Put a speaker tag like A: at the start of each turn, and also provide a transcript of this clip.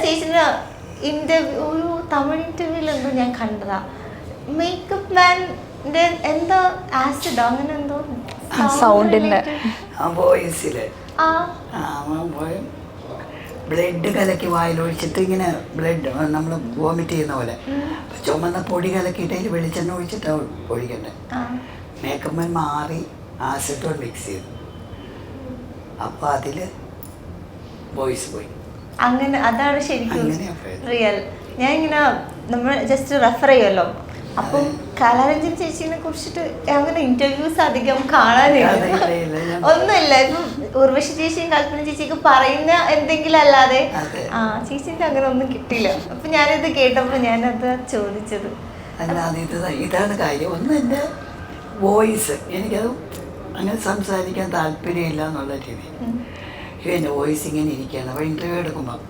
A: ചേച്ചിന്റെ ഇന്റർവ്യൂ, ഒരു തമിഴ് ഇന്റർവ്യൂവിൽ എന്തോ ഞാൻ കണ്ടതാ, മേക്കപ്പ് മാൻ്റെ എന്തോ ആസിഡോ അങ്ങനെ എന്തോ
B: സൗണ്ടിന്റെ
C: വോയിസില്
A: ആ
C: ബ്ലഡ് കലക്കി വായിലൊഴിച്ചിട്ട് ഇങ്ങനെ ബ്ലഡ് നമ്മൾ വോമിറ്റ് ചെയ്യുന്ന പോലെ ചുമന്ന പൊടി കലക്കിയിട്ട് അതിൽ വെളിച്ചെണ്ണ ഒഴിച്ചിട്ട് ഒഴിക്കണ്ടേ. മേക്കപ്പ് മാൻ മാറി ആസിഡോട് മിക്സ് ചെയ്തു. അപ്പോൾ അതിൽ വോയിസ് പോയി.
A: അങ്ങനെ അതാണ് ശരിക്കും
C: അങ്ങനെയാ പോയത്.
A: റിയൽ. ഞാൻ ഇങ്ങനെ നമ്മൾ ജസ്റ്റ് റെഫർ ചെയ്യുമല്ലോ, അപ്പം കലാരഞ്ജൻ ചേച്ചിനെ കുറിച്ചിട്ട് അങ്ങനെ ഇന്റർവ്യൂസ് അധികം കാണാനില്ല. ഒന്നുമില്ല, ഇപ്പം ഉർവശി ചേച്ചിയും കൽപ്പന ചേച്ചിയൊക്കെ പറയുന്ന എന്തെങ്കിലും അല്ലാതെ ചേച്ചിന്റെ അങ്ങനെ ഒന്നും കിട്ടിയില്ല. അപ്പൊ ഞാനിത് കേട്ടപ്പോൾ ഞാനത് ചോദിച്ചത്.
C: അല്ലാതെ ഇതാണ് കാര്യം. ഒന്ന് എൻ്റെ വോയിസ്, എനിക്കത് അങ്ങനെ സംസാരിക്കാൻ താല്പര്യമില്ല എന്നുള്ള രീതി. എൻ്റെ വോയിസ് ഇങ്ങനെ ഇരിക്കുകയാണ്. അപ്പോൾ ഇൻ്റർവ്യൂ എടുക്കുമ്പോൾ